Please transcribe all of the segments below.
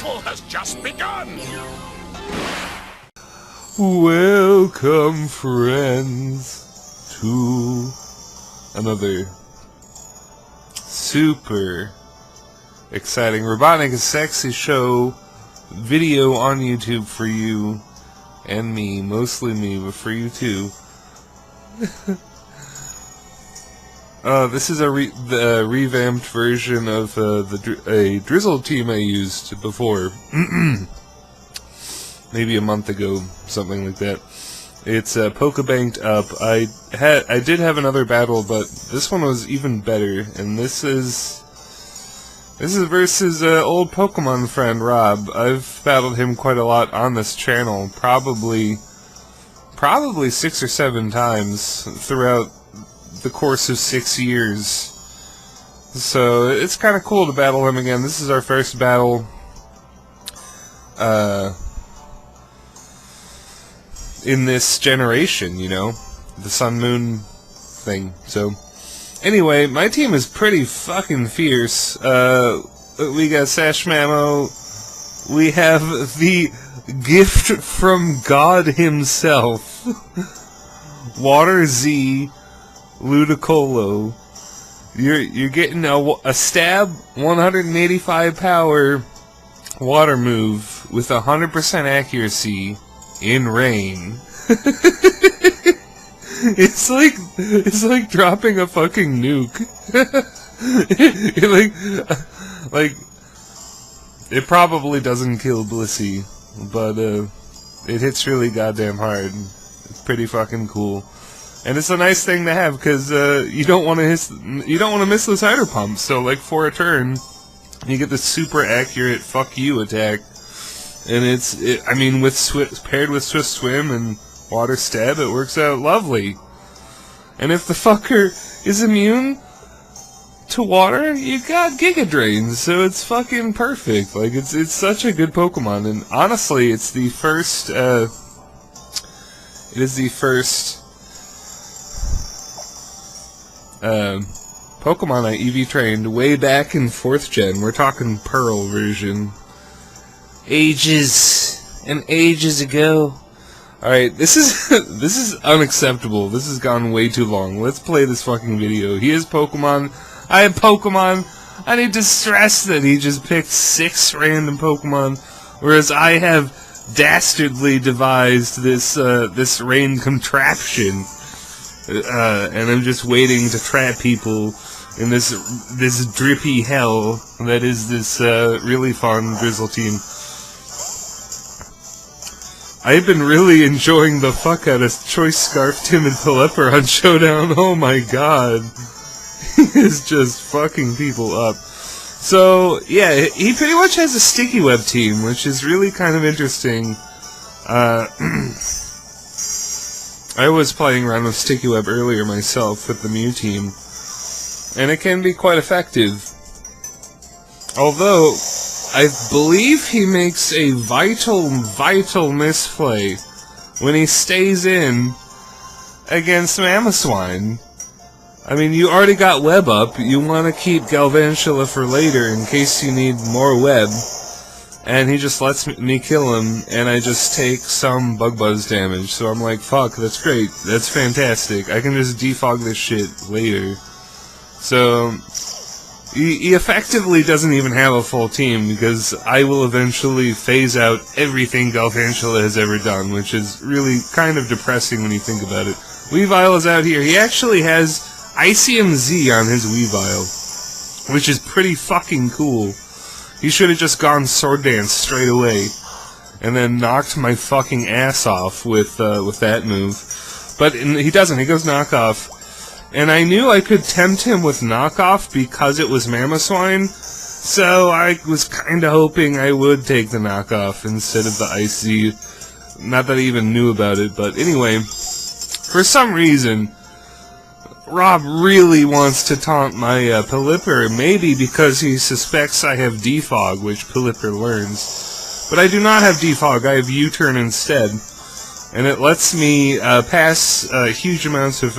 battle has just begun! Welcome, friends, to another super exciting RobotnikIsSexy show video on YouTube for you and me, mostly me, but for you too. This is a revamped version of a Drizzle team I used before. Maybe a month ago, something like that. It's Pokebanked up. I did have another battle, but this one was even better. And this is versus old Pokemon friend Rob. I've battled him quite a lot on this channel, probably 6 or 7 times throughout the course of 6 years. So it's kind of cool to battle him again. This is our first battle. In this generation, you know, the Sun Moon thing. So, anyway, my team is pretty fucking fierce. We got Sash Mamo. We have the gift from God himself, Water Z, Ludicolo. You're getting a stab, 185 power, water move with 100% accuracy. In rain. It's like dropping a fucking nuke. It probably doesn't kill Blissey, but it hits really goddamn hard. It's pretty fucking cool, and it's a nice thing to have because you don't want to miss those hider pumps. So like for a turn, you get this super accurate fuck you attack. And I mean, paired with Swift Swim and Water Stab, it works out lovely. And if the fucker is immune to water, you got Giga Drains, so it's fucking perfect. Like, it's such a good Pokemon, and honestly, it's the first, Pokemon I EV trained way back in 4th gen. We're talking Pearl version. Ages and ages ago. Alright, this is unacceptable. This has gone way too long. Let's play this fucking video. He has Pokemon. I have Pokemon. I need to stress that he just picked 6 random Pokemon, whereas I have dastardly devised this rain contraption. And I'm just waiting to trap people in this drippy hell that is this really fun Drizzle team. I've been really enjoying the fuck out of Choice Scarf, Tim, and Pelipper on Showdown. Oh my god. He is just fucking people up. So, yeah, he pretty much has a Sticky Web team, which is really kind of interesting. I was playing around with Sticky Web earlier myself with the Mew team, and it can be quite effective. Although, I believe he makes a vital misplay when he stays in against Mamoswine. I mean, you already got Web up, you want to keep Galvantula for later in case you need more Web, and he just lets me kill him, and I just take some Bug Buzz damage, so I'm like, fuck, that's great, that's fantastic, I can just defog this shit later. So, he effectively doesn't even have a full team, because I will eventually phase out everything Galvantula has ever done, which is really kind of depressing when you think about it. Weavile is out here. He actually has Icium Z on his Weavile, which is pretty fucking cool. He should have just gone Sword Dance straight away, and then knocked my fucking ass off with that move. But he doesn't. He goes Knockoff. And I knew I could tempt him with Knockoff because it was Mamoswine, so I was kinda hoping I would take the Knockoff instead of the Icy. Not that I even knew about it, but anyway, for some reason, Rob really wants to taunt my Pelipper, maybe because he suspects I have Defog, which Pelipper learns. But I do not have Defog, I have U-Turn instead. And it lets me pass huge amounts of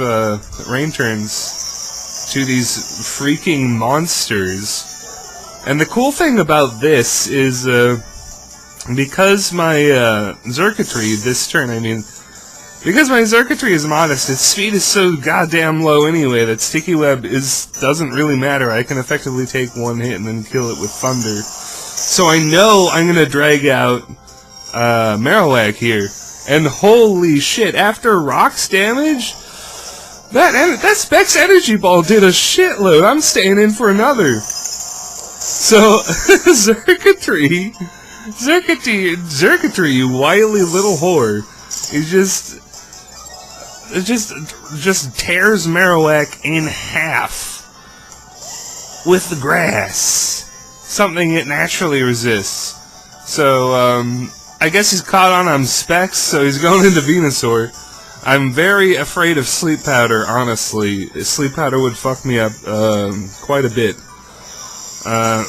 rain turns to these freaking monsters. And the cool thing about this is because my circuitry this turn, because my circuitry is modest, its speed is so goddamn low anyway that Sticky Web doesn't really matter. I can effectively take one hit and then kill it with Thunder. So I know I'm gonna drag out Marowak here. And holy shit, after Rock's damage, that Specs Energy Ball did a shitload. I'm staying in for another. So, Circuitry, you wily little whore, it just tears Marowak in half with the grass, something it naturally resists. So, I guess he's caught on Specs, so he's going into Venusaur. I'm very afraid of Sleep Powder, honestly. Sleep Powder would fuck me up quite a bit. But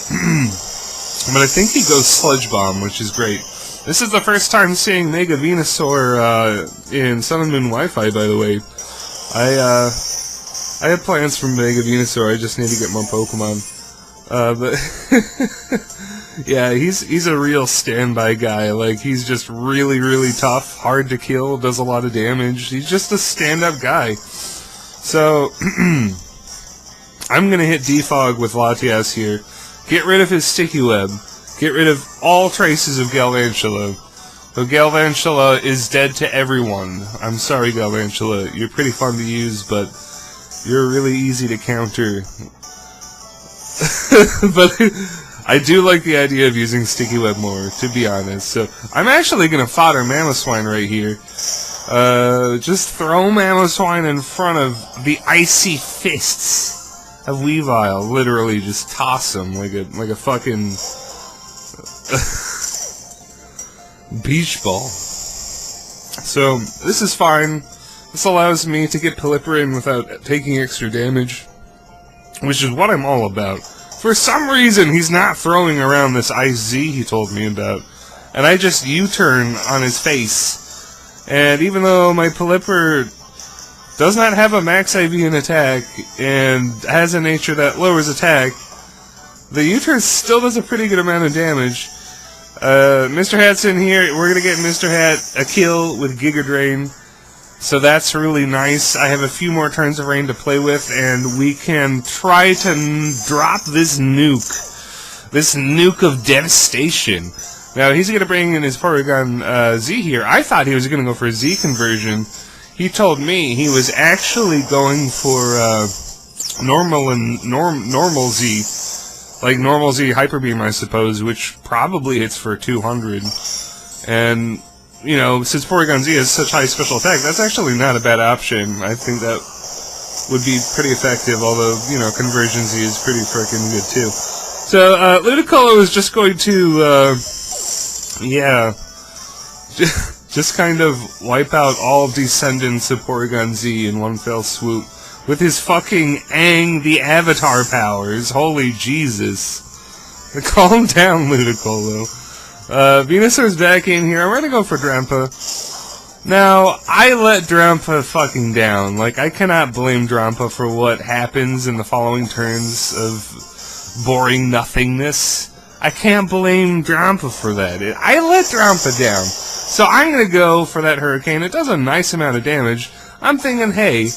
I think he goes Sludge Bomb, which is great. This is the first time seeing Mega Venusaur in Sun and Moon Wi-Fi, by the way. I have plans for Mega Venusaur, I just need to get more Pokemon. But yeah, he's a real standby guy. Like, he's just really, really tough, hard to kill, does a lot of damage. He's just a stand-up guy. So, I'm gonna hit Defog with Latias here. Get rid of his Sticky Web. Get rid of all traces of Galvantula. So Galvantula is dead to everyone. I'm sorry, Galvantula. You're pretty fun to use, but you're really easy to counter. But I do like the idea of using Sticky Web more, to be honest. So I'm actually gonna fodder Mamoswine right here. Just throw Mamoswine in front of the icy fists of Weavile. Literally, just toss him like a fucking beach ball. So this is fine. This allows me to get Pelipper in without taking extra damage, which is what I'm all about. For some reason, he's not throwing around this Ice Z he told me about, and I just U-turn on his face. And even though my Pelipper does not have a max IV in attack, and has a nature that lowers attack, the U-turn still does a pretty good amount of damage. Mr. Hat's in here. We're gonna get Mr. Hat a kill with Giga Drain. So that's really nice. I have a few more turns of rain to play with, and we can try to drop this nuke. This nuke of devastation. Now, he's going to bring in his Porygon Z here. I thought he was going to go for a Z conversion. He told me he was actually going for normal Z. Like normal Z Hyper Beam, I suppose, which probably hits for 200. And you know, since Porygon Z has such high special attack, that's actually not a bad option. I think that would be pretty effective, although, you know, Conversion Z is pretty frickin' good, too. So, Ludicolo is just going to, yeah, just kind of wipe out all descendants of Porygon Z in one fell swoop. With his fucking Aang the Avatar powers. Holy Jesus. Calm down, Ludicolo. Venusaur's back in here. I'm gonna go for Drampa. Now, I let Drampa fucking down. Like, I cannot blame Drampa for what happens in the following turns of boring nothingness. I can't blame Drampa for that. I let Drampa down. So I'm gonna go for that Hurricane. It does a nice amount of damage. I'm thinking, hey,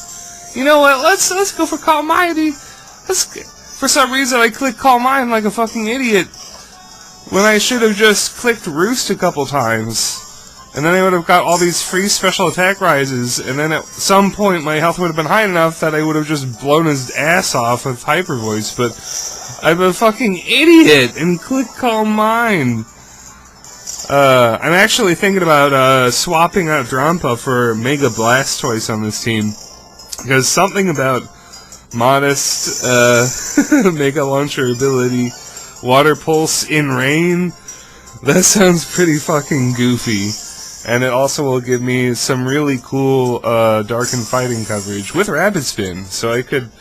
you know what? Let's go for Calm Mind. For some reason, I clicked Calm Mind like a fucking idiot, when I should have just clicked Roost a couple times. And then I would have got all these free special attack rises, and then at some point my health would have been high enough that I would have just blown his ass off with Hyper Voice, but I'm a fucking idiot and clicked Calm Mind. I'm actually thinking about swapping out Drampa for Mega Blastoise on this team, because something about modest Mega Launcher ability, Water Pulse in Rain, that sounds pretty fucking goofy. And it also will give me some really cool Dark and Fighting coverage with Rapid Spin, so I could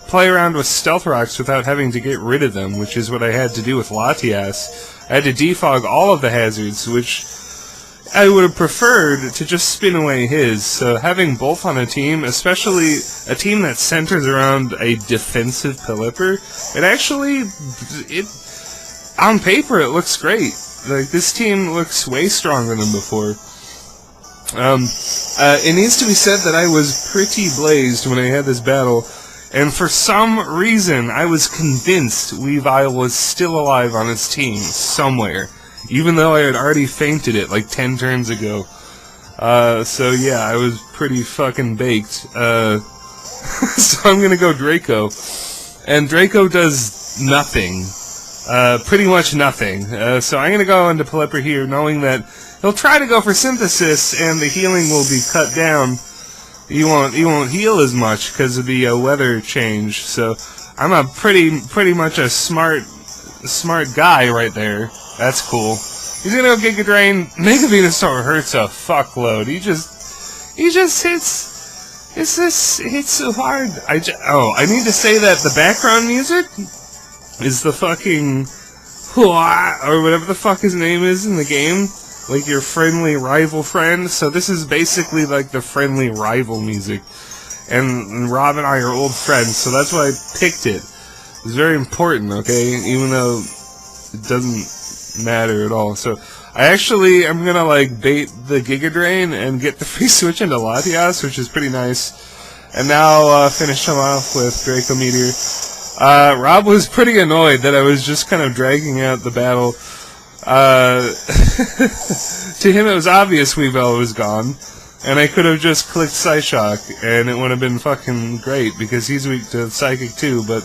play around with Stealth Rocks without having to get rid of them, which is what I had to do with Latias. I had to defog all of the hazards, which I would have preferred to just spin away his. So having both on a team, especially a team that centers around a defensive Pelipper, on paper it looks great. this team looks way stronger than before. It needs to be said that I was pretty blazed when I had this battle, and for some reason I was convinced Weavile was still alive on his team somewhere, even though I had already fainted it like 10 turns ago. So yeah, I was pretty fucking baked. So I'm gonna go Draco. And Draco does nothing. Pretty much nothing. So I'm gonna go into Pelipper here, knowing that he'll try to go for Synthesis, and the healing will be cut down. He won't heal as much because of the weather change. So I'm a pretty much a smart guy right there. That's cool. He's gonna go Giga Drain. Mega Venusaur hurts a fuckload. He just hits. Hits so hard. I need to say that the background music is the fucking or whatever the fuck his name is in the game, like your friendly rival friend. So this is basically like the friendly rival music, and Rob and I are old friends, so that's why I picked it. It's very important, okay, even though it doesn't matter at all. So I'm gonna like bait the Giga Drain and get the free switch into Latias, which is pretty nice. And now finish him off with Draco Meteor. Rob was pretty annoyed that I was just kind of dragging out the battle. To him it was obvious Weavile was gone, and I could have just clicked Psyshock, and it would have been fucking great, because he's weak to Psychic too, but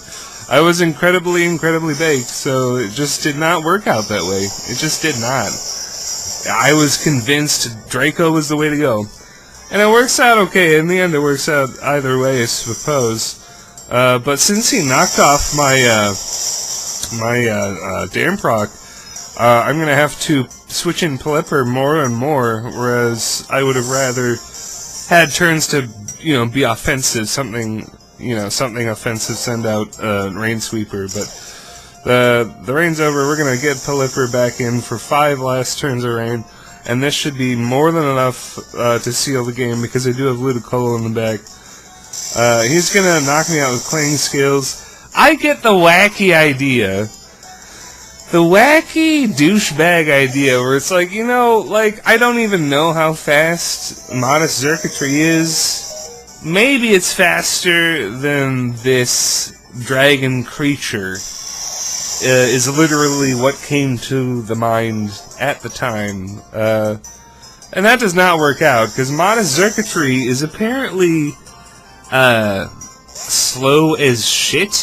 I was incredibly baked, so it just did not work out that way. It just did not. I was convinced Draco was the way to go. And it works out okay. In the end, it works out either way, I suppose. But since he knocked off my Damproc, I'm going to have to switch in Pelipper more and more, whereas I would have rather had turns to, be offensive, something offensive, send out Rain Sweeper, but the rain's over. We're gonna get Pelipper back in for 5 last turns of rain, and this should be more than enough to seal the game, because I do have Ludicolo in the back. He's gonna knock me out with Clang Scales. I get the wacky idea. The wacky douchebag idea where it's like, I don't even know how fast Modest Circuitry is. Maybe it's faster than this dragon creature, is literally what came to the mind at the time. And that does not work out, because Modest Circuitry is apparently slow as shit.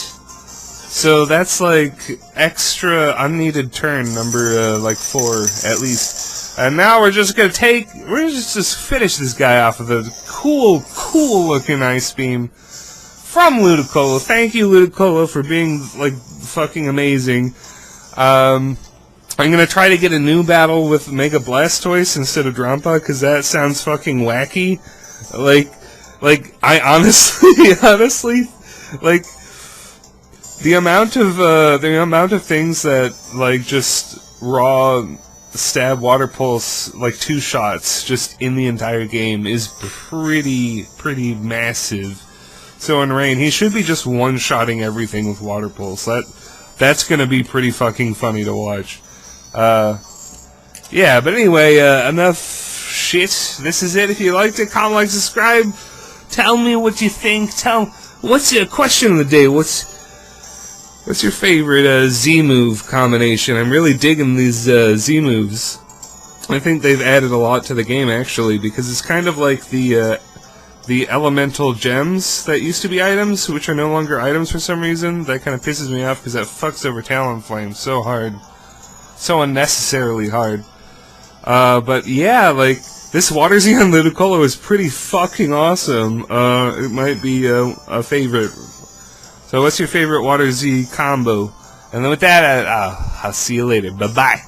So that's like extra unneeded turn number 4 at least. And now we're just finish this guy off with a cool looking Ice Beam from Ludicolo. Thank you, Ludicolo, for being like fucking amazing. I'm gonna try to get a new battle with Mega Blastoise instead of Drampa, because that sounds fucking wacky. I honestly, like, the amount of things that, like, just raw stab water pulse, like 2 shots just in the entire game is pretty massive. So in Rain, he should be just one-shotting everything with water pulse. That's gonna be pretty fucking funny to watch. Yeah, but anyway, enough shit. This is it. If you liked it, comment, like, subscribe. Tell me what you think. What's your question of the day? What's your favorite Z-move combination? I'm really digging these Z-moves. I think they've added a lot to the game, actually, because it's kind of like the elemental gems that used to be items, which are no longer items for some reason. That kind of pisses me off, because that fucks over Talonflame so hard. So unnecessarily hard. But yeah, like, this Water Z on Ludicolo is pretty fucking awesome. It might be a favorite. So what's your favorite Water Z combo? And then with that, I'll see you later. Bye-bye.